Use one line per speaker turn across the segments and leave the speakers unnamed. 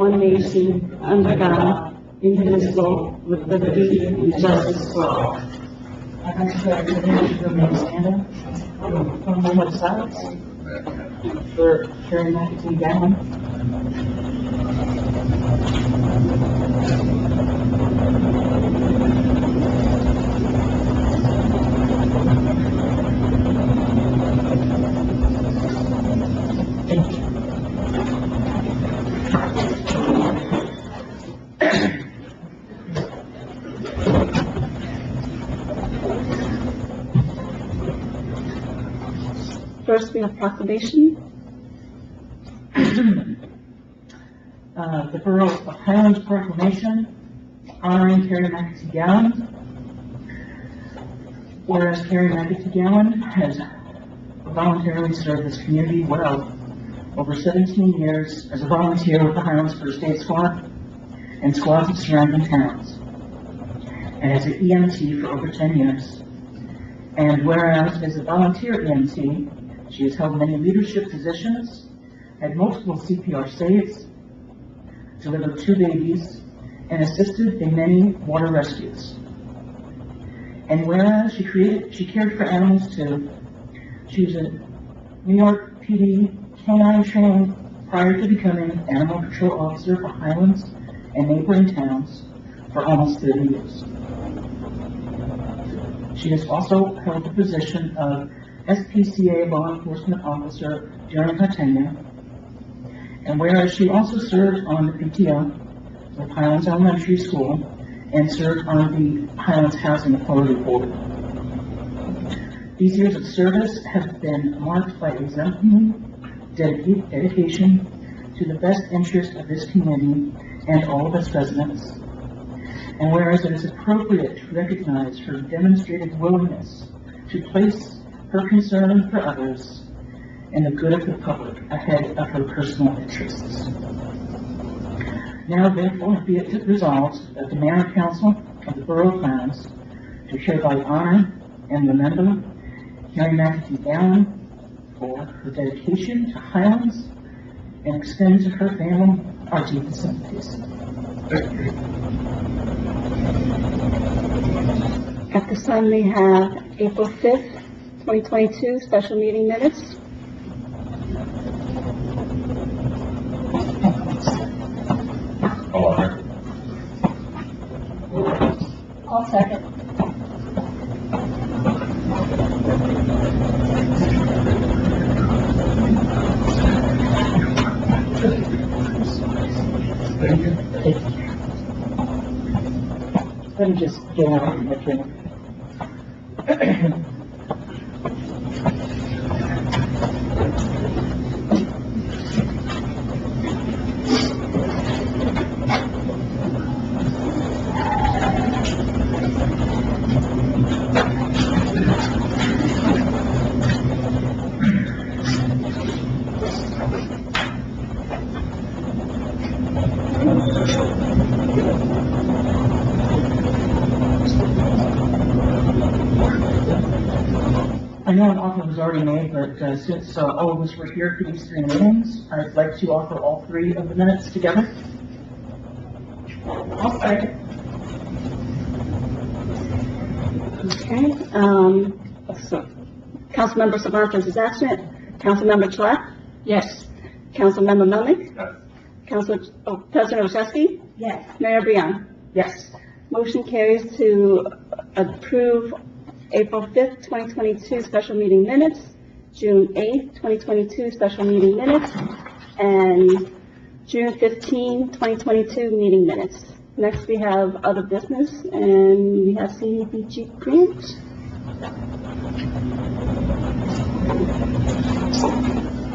one nation, under God, indivisible, with liberty and justice for all.
I'd like to stand up for a moment of silence for Carrie McAtee Gowan. Thank you.
First, we have proclamation.
The Borough of Highlands Proclamation honoring Carrie McAtee Gowan. Whereas Carrie McAtee Gowan has voluntarily served this community well over 17 years as a volunteer with the Highlands First Aid Squad and squads of surrounding towns, and as an EMT for over 10 years. And whereas as a volunteer EMT, she has held many leadership positions, had multiple CPR saves, delivered 2 babies, and assisted in many water rescues. And whereas she cared for animals too, she was a New York PD canine trained prior to becoming animal control officer for Highlands and neighboring towns for almost 30 years. She has also held the position of SPCA law enforcement officer during her tenure. And whereas she also served on the PTO of Highlands Elementary School and served on the Highlands Housing Authority Board. These years of service have been marked by exemplary dedication to the best interest of this community and all of its residents. And whereas it is appropriate to recognize her demonstrated willingness to place her concern for others and the good of the public ahead of her personal interests. Now therefore be it resolved that the Mayor and Council of the Borough of Highlands do hereby honor and remember Carrie McAtee Gowan for her dedication to Highlands and extend to her family our deepest sympathies.
At this time, we have April 5th, 2022 special meeting minutes.
I'll second. Let me just get out of my drink. I know an offer was already made, but since all of us were here for these 3 meetings, I'd like to offer all 3 of the minutes together. I'll second.
Okay, so Councilmember Savantes is absent. Councilmember Chalette?
Yes.
Councilmember Melnick?
Yes.
President Olszewski?
Yes.
Mayor Brian?
Yes.
Motion carries to approve April 5th, 2022 special meeting minutes, June 8th, 2022 special meeting minutes, and June 15, 2022 meeting minutes. Next, we have other business, and we have CDBG grant.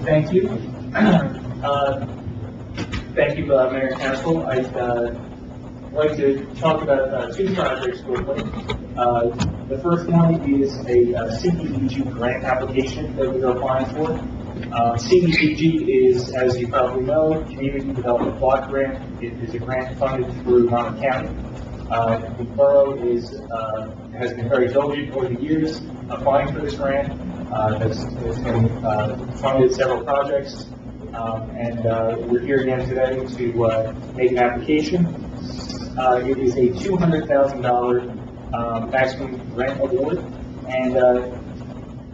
Thank you. Thank you, Mayor and Council. I'd like to talk about 2 projects quickly. The first one is a CDBG grant application that we are applying for. CDBG is, as you probably know, Community Development Block Grant. It is a grant funded through Monmouth County. The borough has been very diligent over the years applying for this grant. Has been funded several projects. We're here again today to make an application. It is a $200,000 maximum grant award, and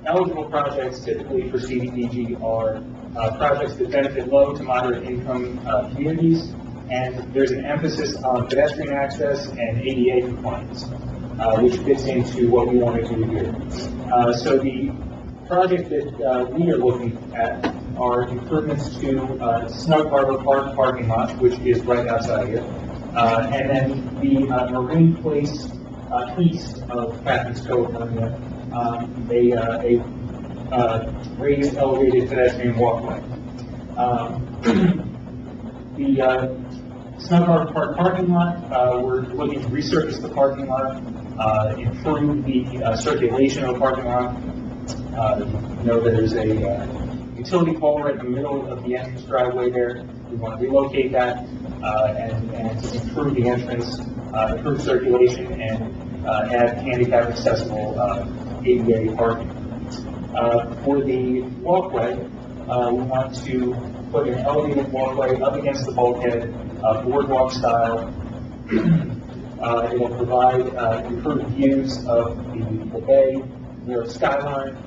eligible projects typically for CDBG are projects that benefit low to moderate income communities, and there's an emphasis on pedestrian access and ADA compliance, which fits into what we want to do here. So the project that we are looking at are improvements to Snug Harbor Park parking lot, which is right outside here, and then the Marine Place east of Captain's Cove area, a raised elevated pedestrian walkway. The Snug Harbor Park parking lot, we're looking to resurface the parking lot, improve the circulation of the parking lot. You know, there's a utility pole right in the middle of the entrance driveway there. We want to relocate that and improve the entrance, improve circulation, and add handicap accessible ADA parking. For the walkway, we want to put an elevated walkway up against the bulkhead, boardwalk style. It will provide improved views of the bay, New York skyline.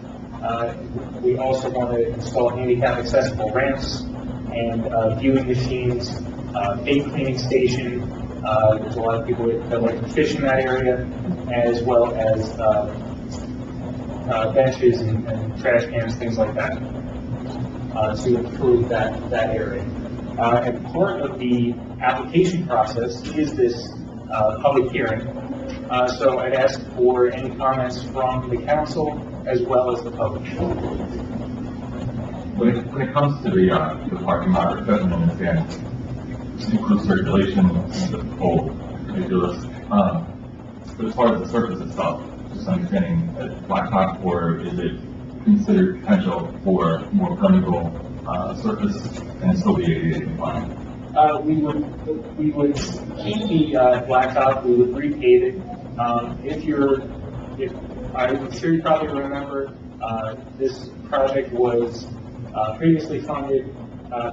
We also want to install handicap accessible ramps and viewing machines, bait cleaning station. There's a lot of people that like to fish in that area, as well as benches and trash cans, things like that, to improve that area. And part of the application process is this public hearing. So I'd ask for any comments from the council as well as the public.
When it comes to the parking lot, it doesn't understand improve circulation, the whole ridiculous. But as far as the surface itself, just understanding that blacktop, or is it considered potential for more permeable surface and still be ADA compliant?
We would keep the blacktop. We would repave it. I'm sure you probably remember, this project was previously funded.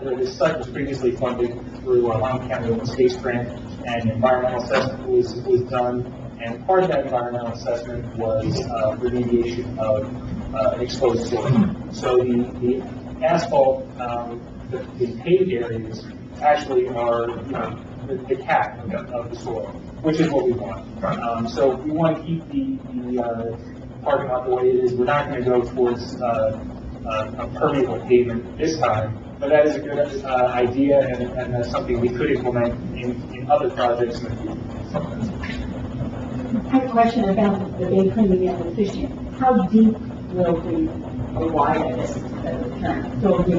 This site was previously funded through a Long County Open Space grant, and environmental assessment was done. And part of that environmental assessment was remediation of exposed soil. So the asphalt, the paved areas actually are, the cap of the soil, which is what we want. So we want to keep the parking lot the way it is. We're not going to go towards a permeable pavement this time, but that is a good idea, and that's something we could implement in other projects in the future.
I have a question about the bay cleaning and the fishing. How deep will the, or wide, I guess, will the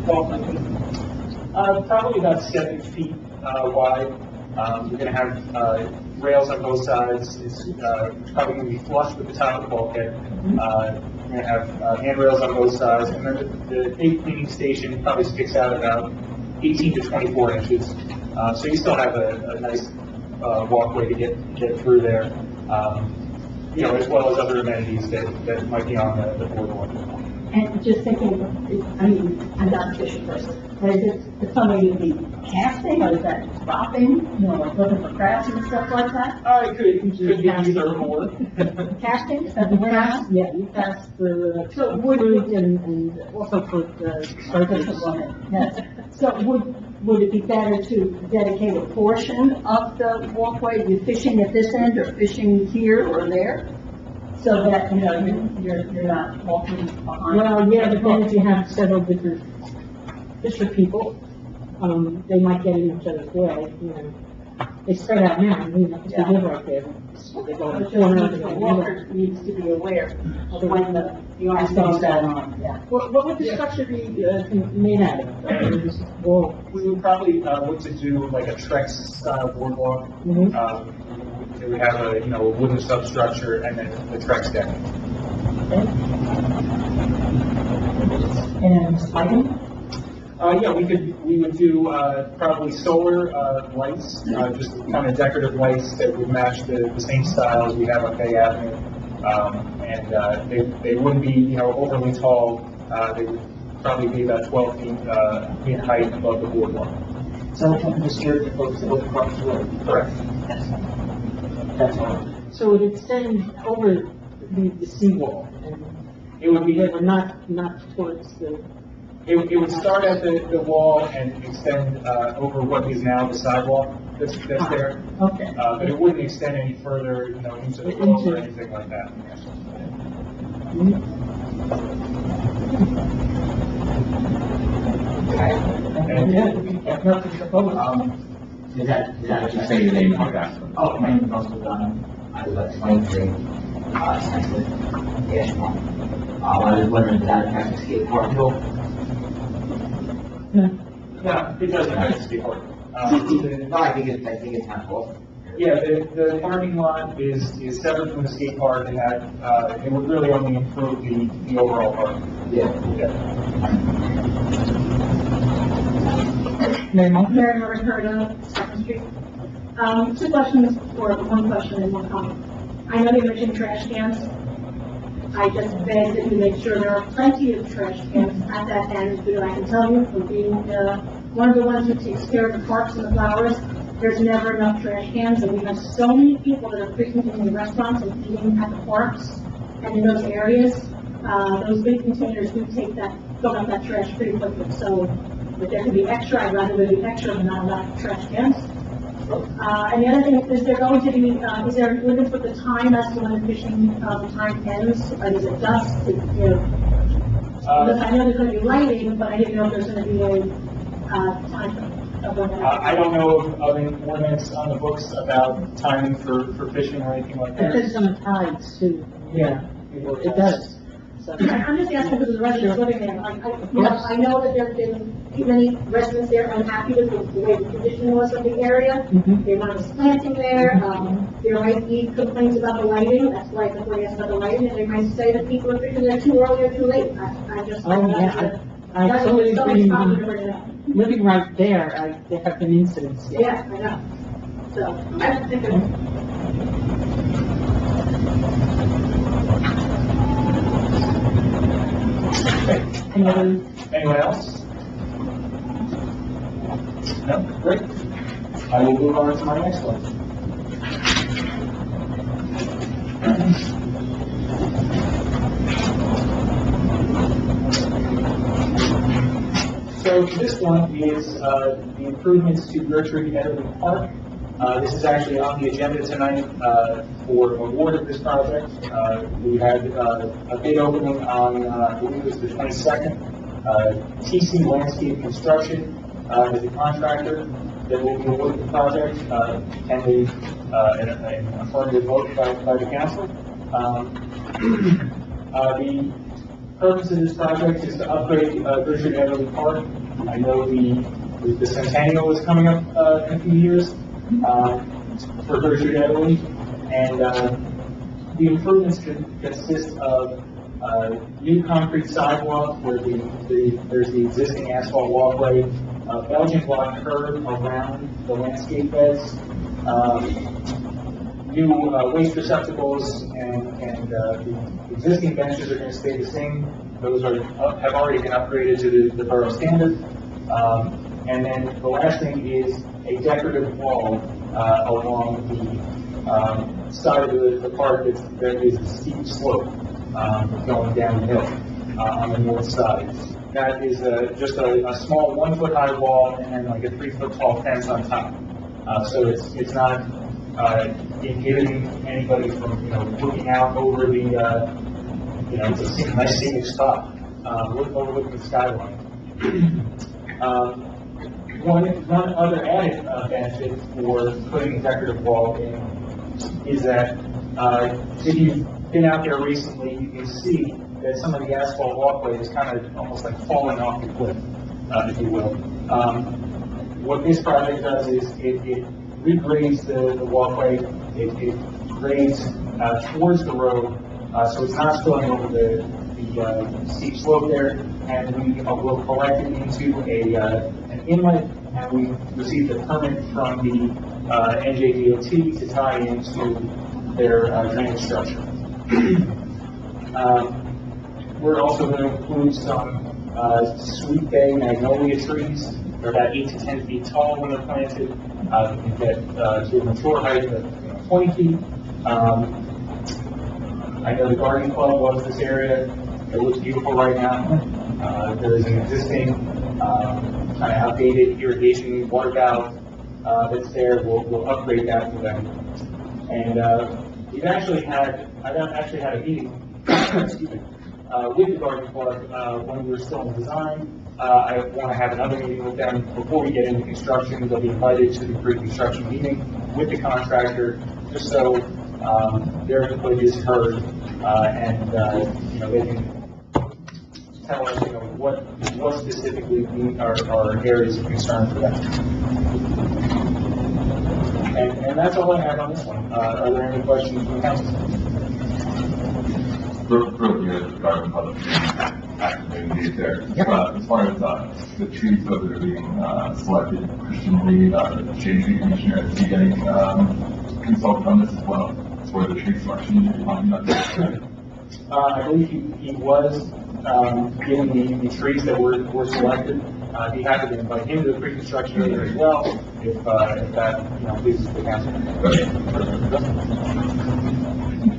walkway be?
Probably about 7 feet wide. We're going to have rails on both sides. It's probably going to be flush with the top of the bulkhead. We're going to have handrails on both sides, and then the bait cleaning station probably sticks out about 18 to 24 inches. So you still have a nice walkway to get through there, as well as other amenities that might be on the boardwalk.
And just thinking, I'm not a fisher person, but is somebody going to be casting, or is that dropping, like looking for crabs and stuff like that?
It could be either or.
Casting?
Yeah, you pass the food and also put surface on it.
Yes. So would it be better to dedicate a portion of the walkway to fishing at this end or fishing here or there? So that, you're not walking behind?
Well, yeah, but then if you have several different fisher people, they might get in each other's way, They spread out now, because they live right there. So they go in the corner.
The walker needs to be aware of when the arm goes on. Yeah.
What would the structure be made out of? Well,
We would probably look to do like a Trex style boardwalk. It would have a wooden substructure and then the Trex deck.
And lighting?
Yeah, we would do probably solar lights, just kind of decorative lights that would match the same style as we have on Bay Avenue. And they wouldn't be overly tall. They would probably be about 12 feet, in height above the boardwalk.
So it won't disturb the folks that live across the road.
Correct.
That's all.
So it extends over the seawall, and
It would be,
not towards the,
it would start at the wall and extend, over what is now the sidewalk that's there.
okay.
But it wouldn't extend any further, into the road or anything like that.
And yeah, that's nothing to the public.
Is that what you say your name is?
Oh, my name is Russell Dunn. I live at 23, Central, Ashmont. I was wondering, does that affect the skate park at all?
No, it doesn't have to be hard.
No, I think it's not cool.
Yeah, the parking lot is separate from the skate park, and that, it would really only improve the overall park.
Yeah.
Mary Moore?
Mary Margaret Herta, Second Street. Two questions, or one question and one comment. I know you mentioned trash cans. I just beg that you make sure there are plenty of trash cans at that end, because I can tell you from being, one of the ones who takes care of the parks and the flowers, there's never enough trash cans, and we have so many people that are frequenting the restaurants and eating at the parks and in those areas. Those big containers do fill up that trash pretty quickly, so if there could be extra, I'd rather there be extra than not enough trash cans. And the other thing, is there going to be, is there a limit for the time as to when the fishing, time ends? Is it dusk, because I know there's going to be lighting, but I didn't know if there's going to be a, time of when that.
I don't know of any ordinance on the books about timing for fishing or anything like
It
that.
depends on the tides too.
Yeah.
It does. So,
I'm just asking because the residents living there, I know that there have been many residents there unhappy with the way the condition was of the area.
Mhm.
They're not just planting there, there might be complaints about the lighting, that's why the board asked about the lighting, and they might say that people are fishing there too early or too late. I just.
oh, yeah, I
That's
totally
so
agree.
much time to bring it up.
Living right there, there have been incidents.
Yeah, I know. So, I don't think it's.
Anyone else? No? Great. I will move on to my next one. So this one is the improvements to Gertrude Ederly Park. This is actually on the agenda tonight for award of this project. We had a bid opening on, I believe it was the 22nd. TC Landscape Construction is the contractor that will be awarded the project, pending an affirmative vote by the council. The purpose of this project is to upgrade Gertrude Ederly Park. I know the centennial is coming up in a few years for Gertrude Ederly, and the improvements consist of new concrete sidewalk where there's the existing asphalt walkway, Belgian block curb around the landscape beds, new waste receptacles, and the existing benches are going to stay the same. Those have already been upgraded to the borough standard. And then the last thing is a decorative wall along the side of the park that is a steep slope going downhill on the north side. That is just a small 1 foot high wall and then like a 3 foot tall fence on top. So it's not inhibiting anybody from looking out over the it's a nice scenic spot overlooking the skyline. One other added benefit for putting a decorative wall in is that if you've been out there recently, you can see that some of the asphalt walkway is kind of almost like falling off the cliff, if you will. What this project does is it regrades the walkway, it grades towards the road, so it's not spilling over the steep slope there, and we will collect it into an inlet, and we received a permit from the NJDOT to tie into their drainage structure. We're also going to include some sweet bay magnolia trees. They're about 8 to 10 feet tall when they're planted. They can get to a mature height of 20 feet. I know the garden club loves this area. It looks beautiful right now. There is an existing kind of outdated irrigation water valve that's there. We'll upgrade that for them. And I've actually had a meeting excuse me, with the garden club when we were still in design. I want to have another meeting with them before we get into construction. They'll be invited to the pre-construction meeting with the contractor, just so their input is heard, and they can tell us what specifically are areas of concern for them. And that's all I have on this one. Are there any questions from the council?
Earlier, the garden club actively engaged there. As far as the trees that are being selected, Christian Lee, the shade tree commissioner, is he getting consulted on this as well for the tree selection you're talking about?
I believe he was given the trees that were selected. Be happy to invite him to the pre-construction meeting as well, if that pleases the council.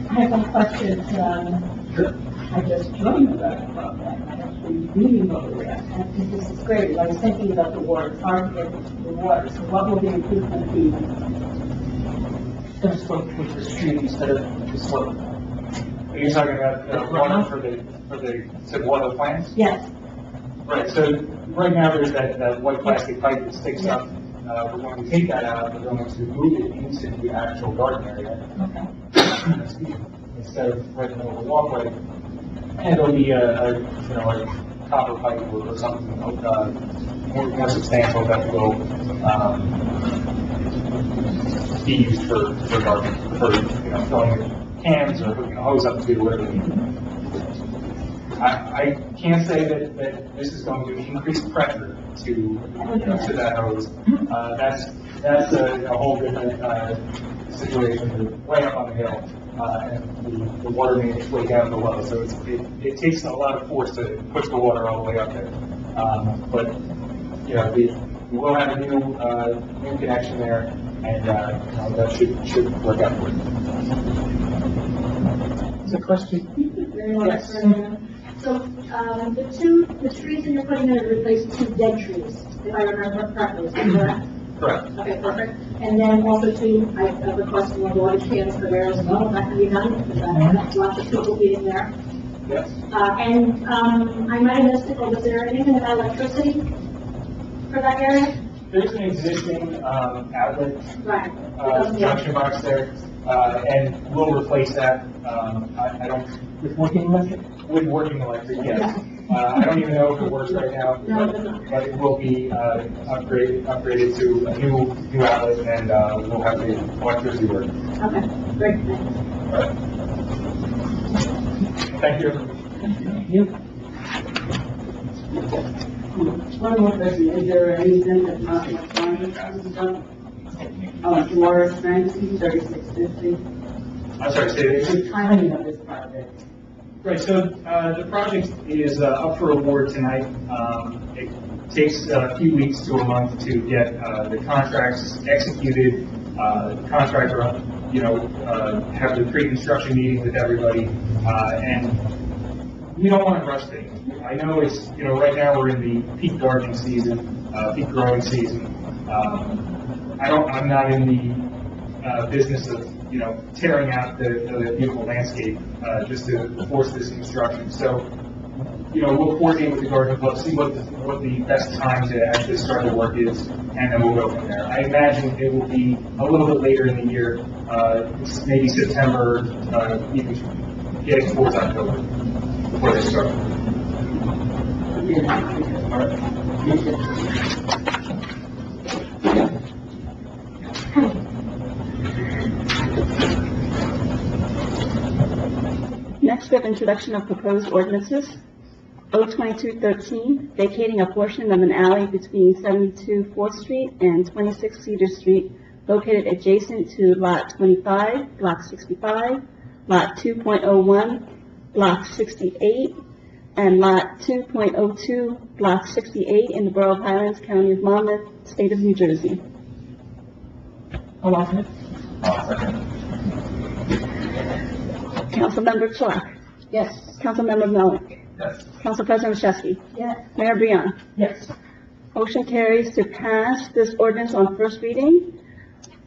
I have a question. I just joined the garden club, and I actually meeting over there. I think this is great. I was thinking about the water. It's hard to get the water. So what will the improvement be?
Just slope with the street instead of the slope.
Are you talking about water for the water plants?
Yes.
Right, so right now there's that white plastic pipe that sticks up. We're going to take that out, we're going to move it into the actual garden area.
Okay.
Instead of right in the middle of the walkway. And it'll be a copper pipe or something more substantial that will be used for gardening, for filling cans or hooking a hose up to whatever you need. I can't say that this is going to increase pressure to that hose. That's a whole different situation. We're way up on the hill, and the water main is way down below, so it takes a lot of force to push the water all the way up there. But we will have a new connection there, and that should work out for you.
Is a question?
Yes.
So, the trees that you're putting in are replace 2 dead trees, if I remember correctly, is that correct?
Correct.
Okay, perfect. And then also I have a question on water cans for there as well, that can be done, because I have lots of people eating there.
Yes.
And, I might have missed it, but was there anything about electricity for that area?
There's an existing outlet
Right.
junction box there, and we'll replace that. I don't,
With working electric?
with working electric, yes. I don't even know if it works right now, but it will be upgraded to a new outlet, and we'll have the electricity work.
Okay, great, thanks.
Thank you.
One more question, is there anything that's not electronic? Morris Francis, 3650.
I'm sorry, say it again.
The timing of this project.
Right, so the project is up for award tonight. It takes a few weeks to a month to get the contracts executed, the contractor, have the pre-construction meeting with everybody, and we don't want to rush things. I know it's, right now we're in the peak gardening season, peak growing season. I'm not in the business of tearing out the beautiful landscape, just to force this construction. So, we'll coordinate with the garden club, see what the best time to actually start the work is, and then we'll go from there. I imagine it will be a little bit later in the year, maybe September, even getting towards October, before they start.
Next, we have introduction of proposed ordinances. O-2213, vacating a portion of an alley between 72 4th Street and 26 Cedar Street, located adjacent to Lot 25, Block 65, Lot 2.01, Block 68, and Lot 2.02, Block 68 in the Borough of Highlands, County of Monmouth, State of New Jersey.
I'll offer it.
Second.
Councilmember Clark.
Yes.
Councilmember Melick.
Yes.
Council President Chesky.
Yes.
Mayor Brion.
Yes.
Motion carries to pass this ordinance on first reading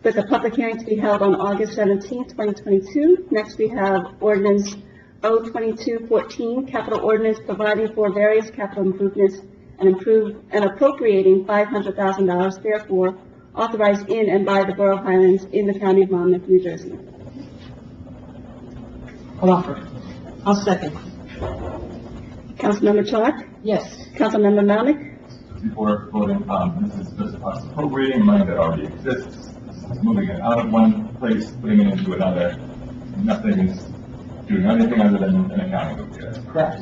with a public hearing to be held on August 17, 2022. Next, we have ordinance O-2214, capital ordinance providing for various capital improvements and appropriating $500,000, therefore authorized in and by the Borough of Highlands in the County of Monmouth, New Jersey.
I'll offer it. I'll second.
Councilmember Clark.
Yes.
Councilmember Melick.
Before voting, this is just us appropriating money that already exists, moving it out of one place, putting it into another. Nothing is doing anything other than an accounting of it.
Correct.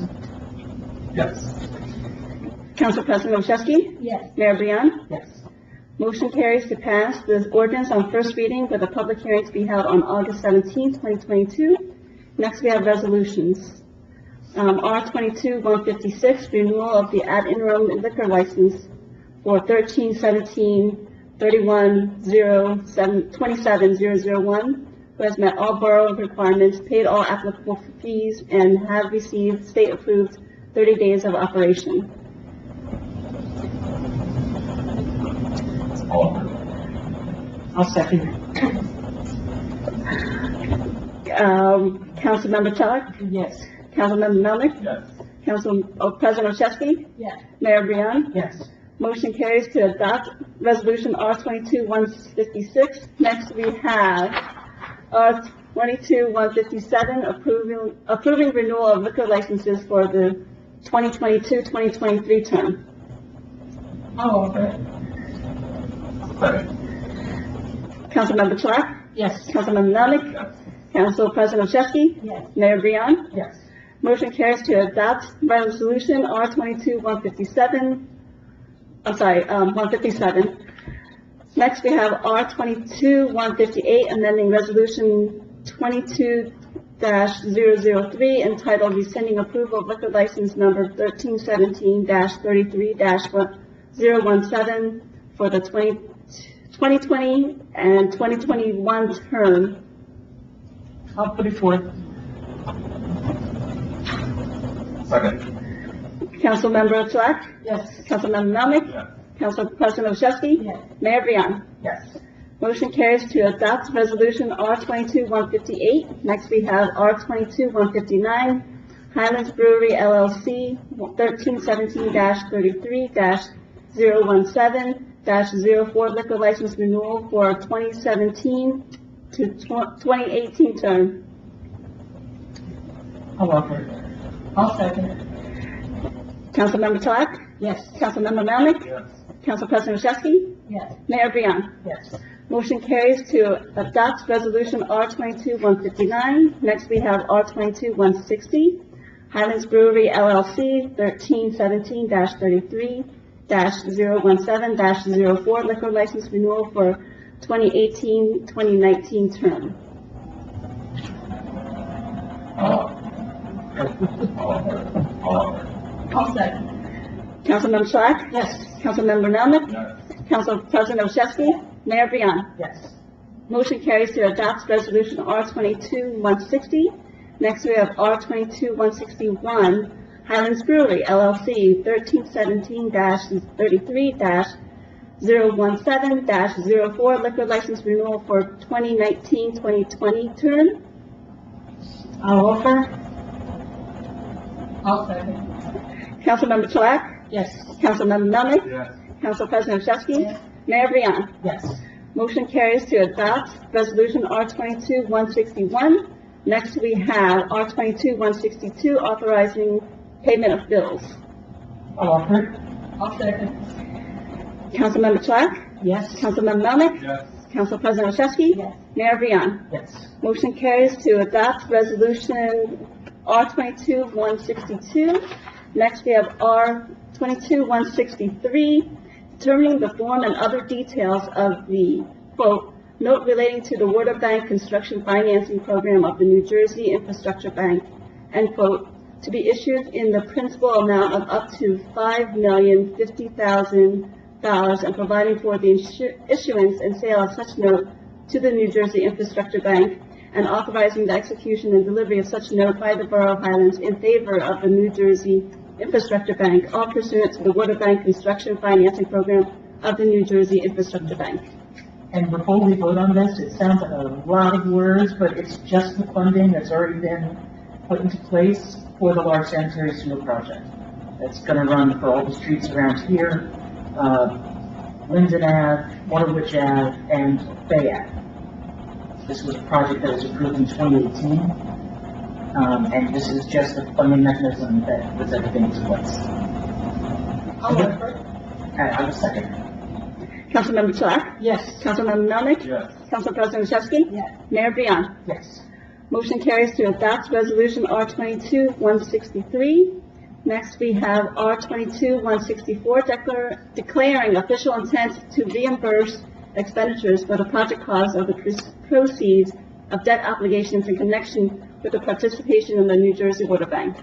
Yes.
Council President Chesky.
Yes.
Mayor Brion.
Yes.
Motion carries to pass this ordinance on first reading with a public hearing to be held on August 17, 2022. Next, we have resolutions. R-22-156, renewal of the ad interim liquor license for 13-17-31-27-001, who has met all borough requirements, paid all applicable fees, and have received state-approved 30 days of operation.
All of it.
I'll second.
Councilmember Clark.
Yes.
Councilmember Melnick.
Yes.
Council President Chesky.
Yes.
Mayor Brion.
Yes.
Motion carries to adopt resolution R-22-156. Next, we have R-22-157, approving renewal of liquor licenses for the 2022-2023 term.
I'll offer it.
Second.
Councilmember Clark.
Yes.
Councilmember Melnick.
Yes.
Council President Chesky.
Yes.
Mayor Brion.
Yes.
Motion carries to adopt resolution R-22-157. 157. Next, we have R-22-158, amending resolution 22-003, entitled rescinding approval of liquor license number 13-17-33-017 for the 2020 and 2021 term.
I'll put it forth.
Second.
Councilmember Clark.
Yes.
Councilmember Melnick.
Yes.
Council President Chesky.
Yes.
Mayor Brion.
Yes.
Motion carries to adopt resolution R-22-158. Next, we have R-22-159, Highlands Brewery LLC, 13-17-33-017-04 liquor license renewal for 2017 to 2018 term.
I'll offer it. I'll second.
Councilmember Clark.
Yes.
Councilmember Melnick.
Yes.
Council President Chesky.
Yes.
Mayor Brion.
Yes.
Motion carries to adopt resolution R-22-159. Next, we have R-22-160, Highlands Brewery LLC, 13-17-33-017-04 liquor license renewal for 2018-2019 term.
All of it.
I'll second.
Councilmember Clark.
Yes.
Councilmember Melnick.
Yes.
Council President Chesky. Mayor Brion.
Yes.
Motion carries to adopt resolution R-22-160. Next, we have R-22-161, Highlands Brewery LLC, 13-17-33-017-04 liquor license renewal for 2019-2020 term.
I'll offer.
I'll second.
Councilmember Clark.
Yes.
Councilmember Melnick.
Yes.
Council President Chesky.
Yes.
Mayor Brion.
Yes.
Motion carries to adopt resolution R-22-161. Next, we have R-22-162, authorizing payment of bills.
I'll offer it.
I'll second.
Councilmember Clark.
Yes.
Councilmember Melnick.
Yes.
Council President Chesky.
Yes.
Mayor Brion.
Yes.
Motion carries to adopt resolution R-22-162. Next, we have R-22-163, determining the form and other details of the, quote, note relating to the Water Bank Construction Financing Program of the New Jersey Infrastructure Bank, end quote, to be issued in the principal amount of up to $5,050,000 and providing for the issuance and sale of such note to the New Jersey Infrastructure Bank and authorizing the execution and delivery of such note by the Borough of Highlands in favor of the New Jersey Infrastructure Bank, all pursuant to the Water Bank Construction Financing Program of the New Jersey Infrastructure Bank.
And before we vote on this, it sounds like a lot of words, but it's just the funding that's already been put into place for the large sanitary sewer project. That's gonna run for all the streets around here, Linden Ave, Waterwich Ave, and Bay Ave. This was a project that was approved in 2018, and this is just the funding mechanism that puts everything into place. I will second.
Councilmember Chalack?
Yes.
Councilmember Melnick?
Yes.
Council President Yashewski?
Yes.
Mayor Brian?
Yes.
Motion carries to adopt Resolution R22-163. Next, we have R22-164, declaring official intent to reimburse expenditures for the project costs of the proceeds of debt obligations in connection with the participation in the New Jersey Water Bank.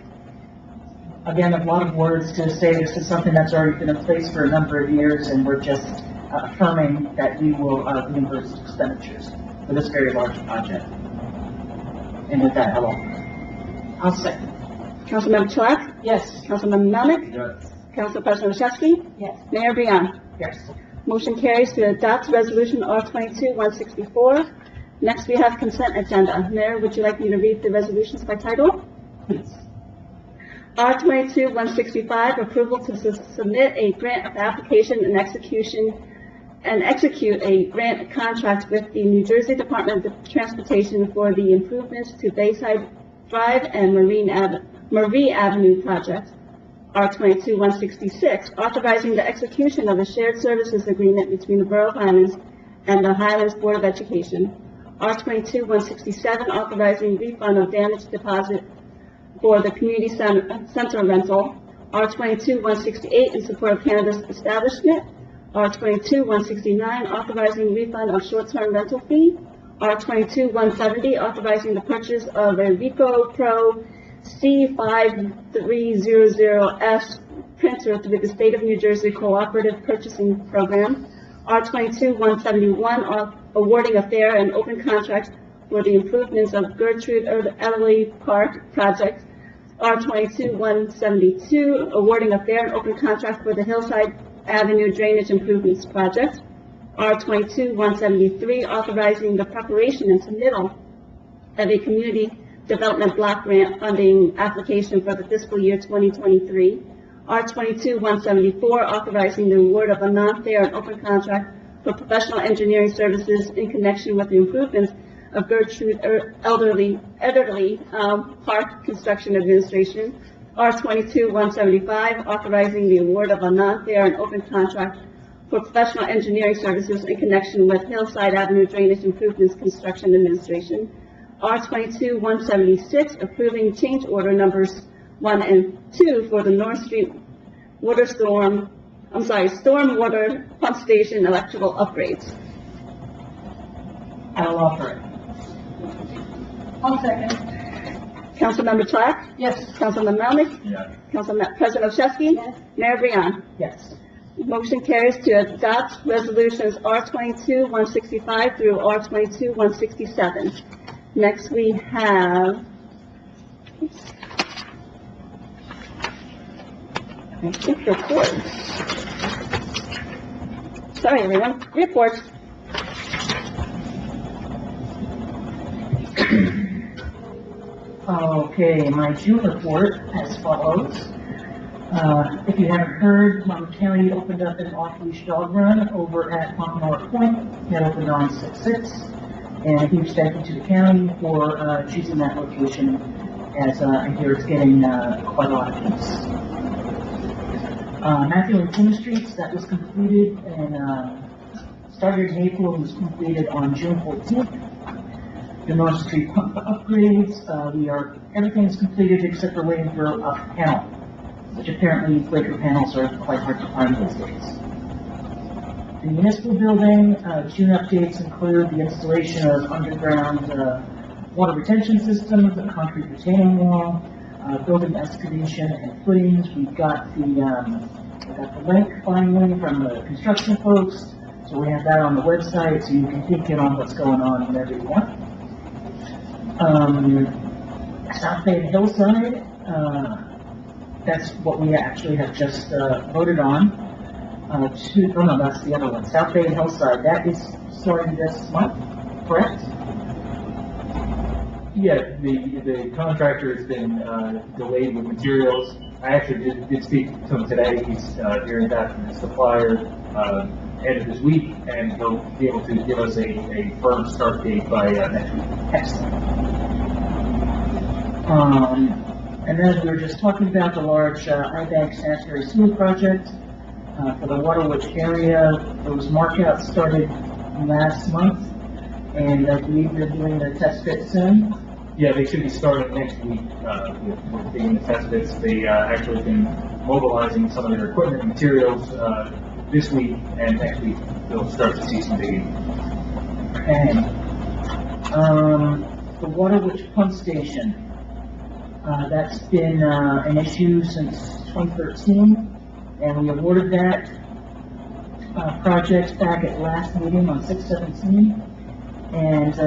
Again, a lot of words to say this is something that's already been in place for a number of years, and we're just affirming that we will reimburse expenditures for this very large project. And with that, I'll second.
Councilmember Chalack?
Yes.
Councilmember Melnick?
Yes.
Council President Yashewski?
Yes.
Mayor Brian?
Yes.
Motion carries to adopt Resolution R22-164. Next, we have consent agenda. Mayor, would you like me to read the resolutions by title?
Please.
R22-165, approval to submit a grant application and execute a grant contract with the New Jersey Department of Transportation for the improvements to Bayside Drive and Marie Avenue project. R22-166, authorizing the execution of a shared services agreement between the Borough of Highlands and the Highlands Board of Education. R22-167, authorizing refund of damage deposit for the community center rental. R22-168, in support of cannabis establishment. R22-169, authorizing refund of short-term rental fee. R22-170, authorizing the purchase of a Ricoh Pro C5300S printer through the State of New Jersey Cooperative Purchasing Program. R22-171, awarding a fair and open contract for the improvements of Gertrude Ellery Park project. R22-172, awarding a fair and open contract for the Hillside Avenue Drainage Improvements Project. R22-173, authorizing the preparation and submittal of a community development block grant funding application for the fiscal year 2023. R22-174, authorizing the award of a non-fair and open contract for professional engineering services in connection with the improvements of Gertrude Elderly Park Construction Administration. R22-175, authorizing the award of a non-fair and open contract for professional engineering services in connection with Hillside Avenue Drainage Improvements Construction Administration. R22-176, approving change order numbers 1 and 2 for the North Street stormwater pump station electrical upgrades.
I'll offer it.
I'll second.
Councilmember Chalack?
Yes.
Councilmember Melnick?
Yes.
Council President Yashewski?
Yes.
Mayor Brian?
Yes.
Motion carries to adopt resolutions R22-165 through R22-167. Next, we have reports. Sorry, everyone. Reports.
Okay, my June report as follows. If you haven't heard, Monmouth County opened up an off-leash dog run over at Pompanour Point. That opened on 6/6. And a huge thank you to the county for choosing that location, as I hear it's getting quite a lot of use. Matthew and King Streets, that was completed and started in April and was completed on June 14th. The North Street pump upgrades, everything is completed except for waiting for a panel, which apparently breaker panels are quite hard to find these days. The municipal building, June updates include the installation of underground water retention systems, a concrete retaining wall, building excavation and footings. We've got the link finally from the construction folks, so we have that on the website, so you can take in on what's going on whenever you want. South Bay and Hillside, that's what we actually have just voted on. No, that's the other one. South Bay and Hillside, that is starting this month, correct?
Yeah, the contractor has been delayed with materials. I actually did speak to him today. He's hearing back from his supplier end of this week, and he'll be able to give us a firm start date by next week.
Excellent. And then we were just talking about the large I-Bank sanitary sewer project for the Waterwitch area. Those markouts started last month, and I believe they're doing the test fit soon.
Yeah, they should be starting next week with being the test bits. They actually been mobilizing some of their equipment and materials this week, and next week they'll start to see some digging.
Okay. The Waterwitch pump station. That's been an issue since 2013, and we awarded that project back at last meeting on 6/17, and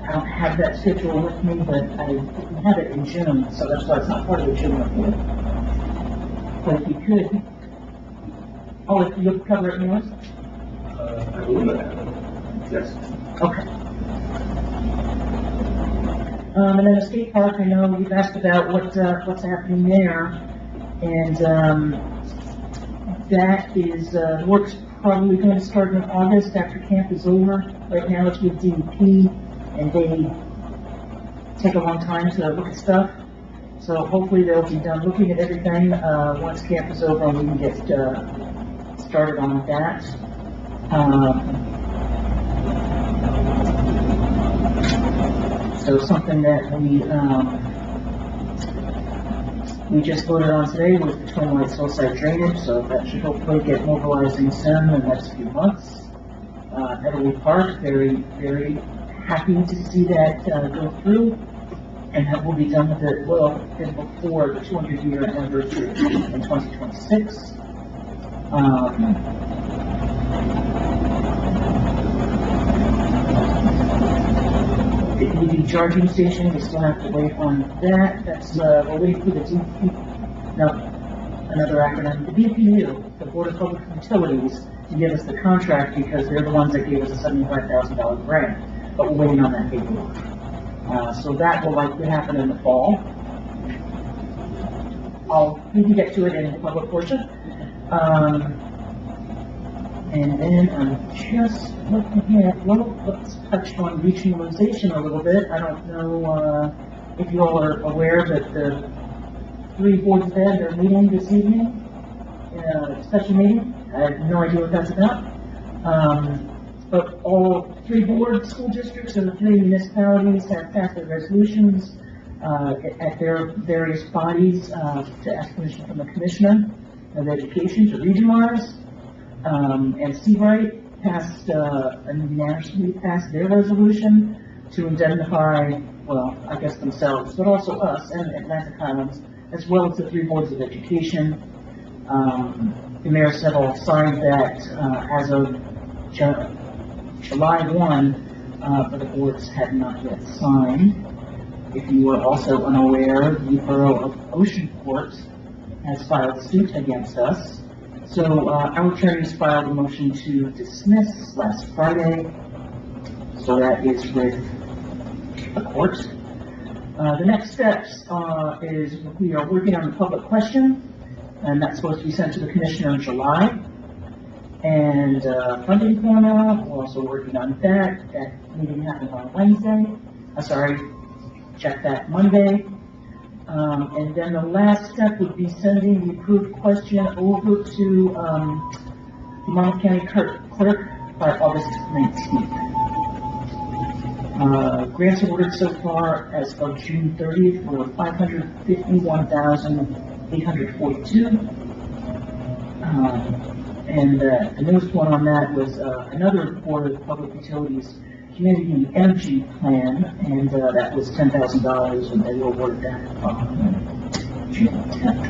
I don't have that schedule with me, but I didn't have it in June, so that's why it's not part of the June report. But if you could, if you'll cover it in yours?
I believe I have it. Yes.
Okay. And then the skate park, I know we've asked about what's happening there, and that is work's probably going to start in August after camp is over. Right now it's with DEP, and they take a long time to look at stuff. So hopefully they'll be done looking at everything once camp is over, and we can get started on that. So something that we just voted on today was the Twin Lakes Hillside drainage, so that should hopefully get mobilizing soon in the next few months. Everly Park, very, very happy to see that go through, and that will be done with it before the 200-year anniversary in 2026. The EV charging station, we still have to wait on that. That's, we're waiting for the another acronym, the DPU, the Board of Public Utilities, to give us the contract because they're the ones that gave us a $75,000 grant, but we're waiting on that paperwork. So that will likely happen in the fall. We can get to it in the public portion. And then I'm just looking at, let's touch on regionalization a little bit. I don't know if you all are aware that the 3 boards of ed are meeting this evening, special meeting. I have no idea what that's about. But all 3 board school districts and the 3 municipalities have passed their resolutions at their various bodies to ask permission from the Commissioner of Education to regionalize. And Seabright passed, unanimously passed their resolution to indemnify, well, I guess themselves, but also us and Atlantic Highlands, as well as the 3 boards of education. The mayor said all signed that as of July 1, but the boards had not yet signed. If you are also unaware, the Borough of Oceanport has filed suit against us. So our attorneys filed a motion to dismiss last Friday. So that is with the court. The next steps is we are working on the public question, and that's supposed to be sent to the Commissioner in July. And funding formula, we're also working on that. That meeting happened on Wednesday. Check that Monday. And then the last step would be sending the approved question over to the Monmouth County Clerk by August 19th. Grants awarded so far as of June 30th were $551,842. And the newest one on that was another Board of Public Utilities community energy plan, and, that was $10,000, and they will award that on June 10th.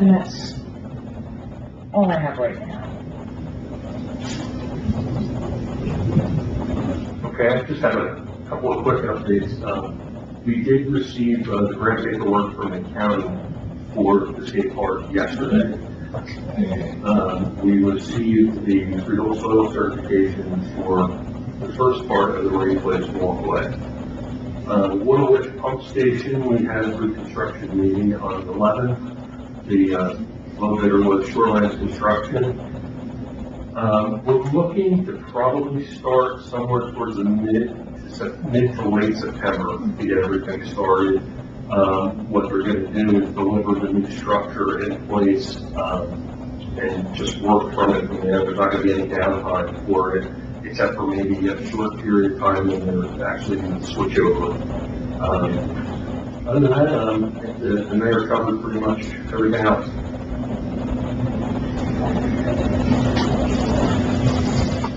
And that's all I have right now.
Okay, I just have a couple of quick updates. We did receive the grant paperwork from the county for the skate park yesterday. We received the real soil certification for the first part of the raised place walkway. Waterwitch Pump Station, we had a reconstruction meeting on the 11th. The low bidder was Shorelands Construction. We're looking to probably start somewhere towards the mid to late September to get everything started. What they're going to do is deliver the new structure in place and just work from it from there. There's not going to be any downtime for it, except for maybe a short period of time when they're actually going to switch over. Other than that, the mayor covered pretty much everything else.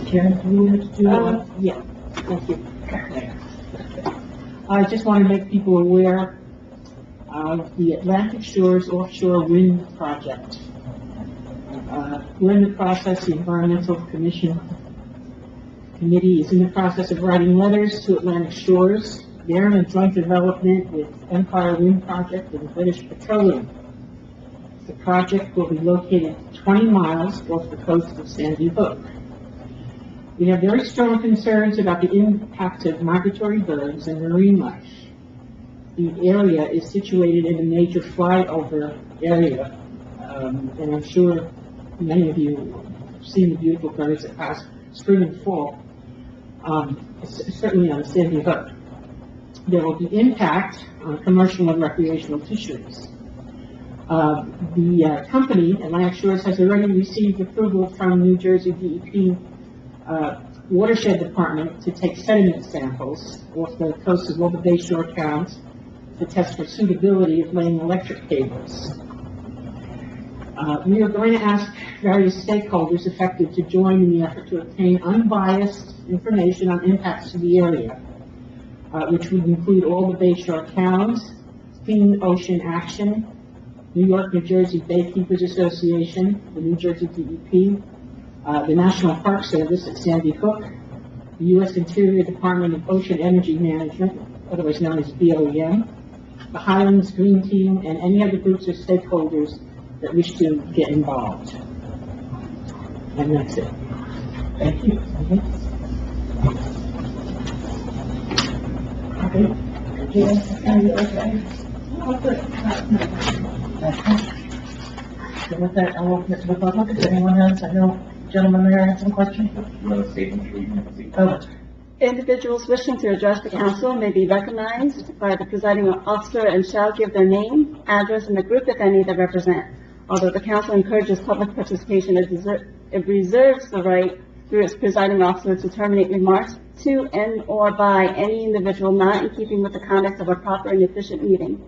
Karen, do you want to do
Yeah, thank you. I just want to make people aware of the Atlantic Shores Offshore Wind Project. We're in the process, the Environmental Commission Committee is in the process of writing letters to Atlantic Shores. They're in a joint development with Empire Wind Project and British Petroleum. The project will be located 20 miles off the coast of Sandy Hook. We have very strong concerns about the impact of migratory birds and marine life. The area is situated in a major flyover area, and I'm sure many of you have seen the beautiful birds that pass spring and fall, certainly on Sandy Hook. There will be impact on commercial and recreational fisheries. The company, Atlantic Shores, has already received approval from New Jersey DEP Watershed Department to take sediment samples off the coast of all the bayshore towns to test for suitability of laying electric cables. We are going to ask various stakeholders affected to join in the effort to obtain unbiased information on impacts to the area, which would include all the bayshore towns, Clean Ocean Action, New York, New Jersey Baykeepers Association, the New Jersey DEP, the National Park Service at Sandy Hook, the U.S. Interior Department of Ocean Energy Management, otherwise known as BOEM, the Highlands Green Team, and any other groups or stakeholders that wish to get involved. And that's it.
Thank you. Okay. So with that, I'll open it to the public. If anyone has, I know gentleman there had some questions.
You want to say anything?
Oh,
Individuals wishing to address the council may be recognized by the presiding officer and shall give their name, address, and the group, if any, they represent. Although the council encourages public participation, it reserves the right through its presiding officer to terminate remarks to and or by any individual not in keeping with the conduct of a proper and efficient meeting.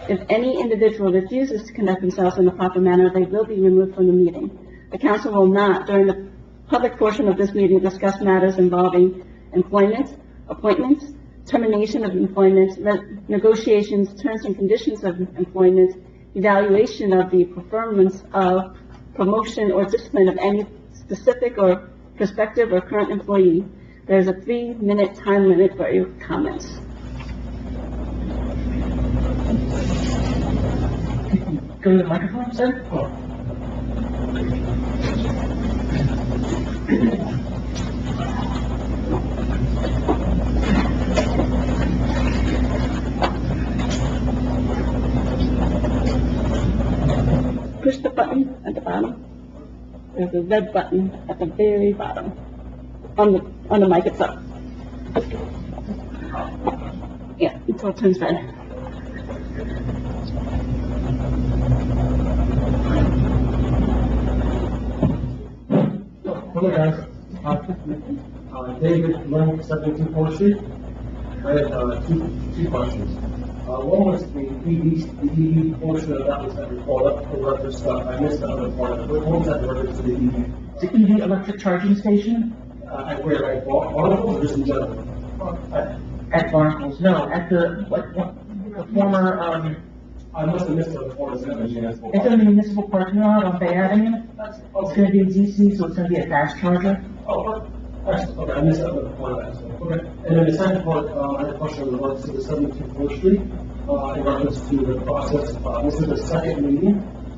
If any individual refuses to conduct themselves in a proper manner, they will be removed from the meeting. The council will not, during the public portion of this meeting, discuss matters involving employment, appointments, termination of employment, negotiations, terms and conditions of employment, evaluation of the performance of promotion or discipline of any specific or prospective or current employee. There's a 3-minute time limit for your comments.
go to the microphone, sir.
Push the button at the bottom. There's a red button at the very bottom on the mic itself. Yeah, until it turns red.
Hello guys, David Lynn, 72 4th Street. I have two questions. One was the EV portion of that was that we called up for reference stuff. I missed the other part of it. What was that reference to the EV?
The EV electric charging station,
At where, at Barnable or just in general?
At Barnacles, no, at the, the former,
I must have missed the report.
it's in the municipal parking lot on Bay Avenue. It's gonna be DC, so it's gonna be a fast charger.
Oh, excellent, okay, I missed that part of that, so, okay. And then the second part, I had a question in regards to the 72 Fourth Street, in reference to the process, this is the second meeting,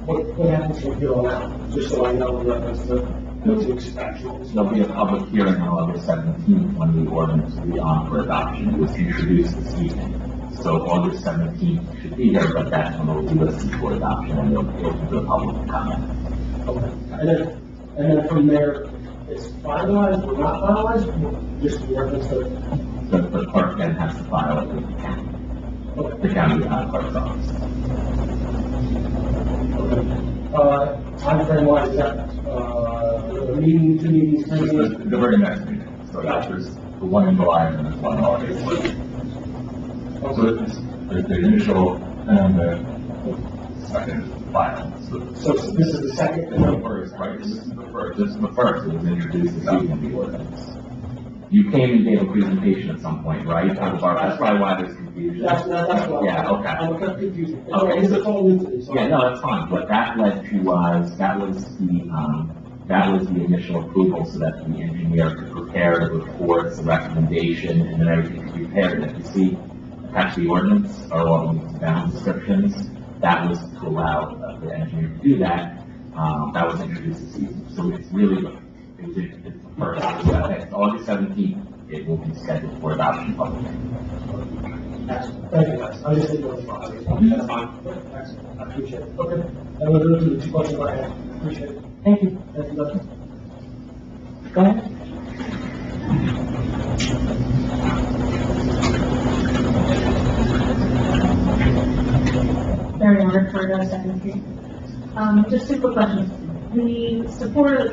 what happens from here on out? Just so I know in reference to, what to expect.
There'll be a public hearing on August 17th when the ordinance will be on for adoption. It was introduced this evening. So August 17th should be here, but that's when it will be listed for adoption and they'll be open to the public comment.
Okay, and then from there, it's finalized or not finalized, just in reference to,
The clerk then has to file it with the county.
okay.
The county clerk's office.
Time frame wise, is that, a meeting, 2 meetings, 3
Just
meetings?
the very next meeting, so there's the one in July and there's one in August. So it's the initial and the second final, so.
So this is the second,
It's the first, right? This is the first. This is the first. It was introduced this evening, the ordinance.
You came and gave a presentation at some point, right? That's probably why there's confusion.
that's what.
Yeah, okay.
I'm kind of confused.
Okay.
It's a total incident, so.
Yeah, no, that's fine, but that led to, that was the initial approval so that the engineer could prepare the reports, the recommendation, and then everything could be prepared. And if you see attached to the ordinance are all the bound descriptions, that was to allow the engineer to do that. That was introduced this evening, so it's really, it's the first, it's August 17th, it will be scheduled for adoption publicly.
Thank you, guys. I just didn't know the process. That's fine. Excellent. I appreciate it. Okay. And those are the 2 questions I have. Appreciate it.
Thank you.
Thank you, Dustin.
Go ahead.
Very honored for the second Street. Just 2 quick questions. The support of the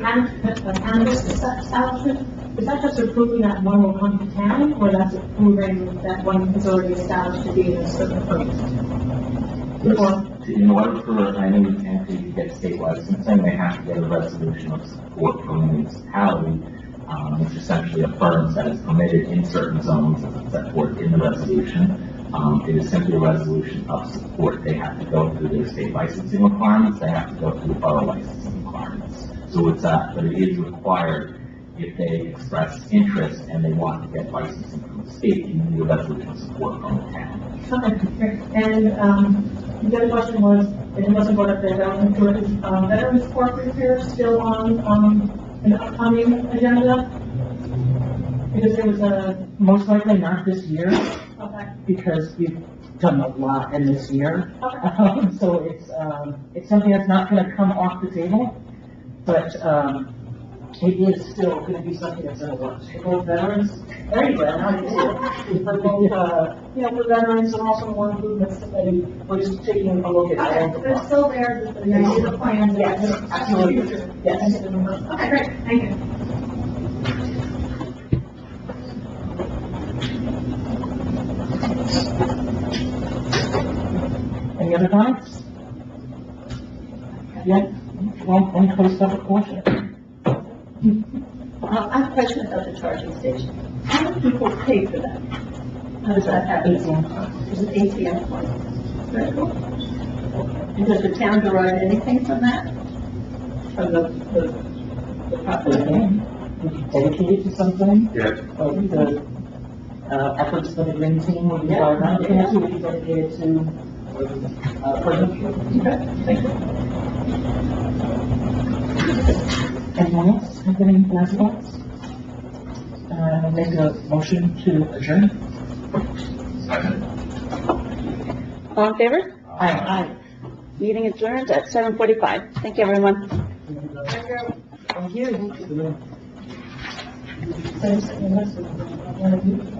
cannabis establishment, is that just approving that one will come to town, or that's approving that one is already established to be in a certain place?
In order for any entity to get state licensing, they have to get a resolution of support from the municipality, which essentially affirms that it's permitted in certain zones as it's set forth in the resolution. It is simply a resolution of support. They have to go through their state licensing requirements, they have to go through the borough licensing requirements. So it's, but it is required if they express interest and they want to get licensing from the state, you need a resolution of support from the town.
Okay, great. And, the other question was, it wasn't brought up there, but Veterans Park repair still on an upcoming agenda? Because there was a,
Most likely not this year,
okay,
because we've done a lot in this year.
okay.
So it's something that's not gonna come off the table, but, it is still gonna be something that's in the works. For both veterans, anyway, not just, for both, for veterans and also more improvements, and we're just taking a look at all
Okay,
of
they're
them.
still there, the names of the plans.
Yes, absolutely. Yes.
Okay, great, thank you.
Any other comments? Yeah, one close up portion.
I have a question about the charging station. How do people pay for that? How does that happen? Is it ATM point? Very cool. And does the town derive anything from that? From the property?
Dedicated to something,
Yeah,
of the, efforts of the green team would be our, I think it would be dedicated to,
Thank you.
anyone else have any last thoughts? Make a motion to adjourn.
Second.
All in favor?
Aye.
Meeting adjourned at 7:45. Thank you, everyone.
Thank you.
Thank you.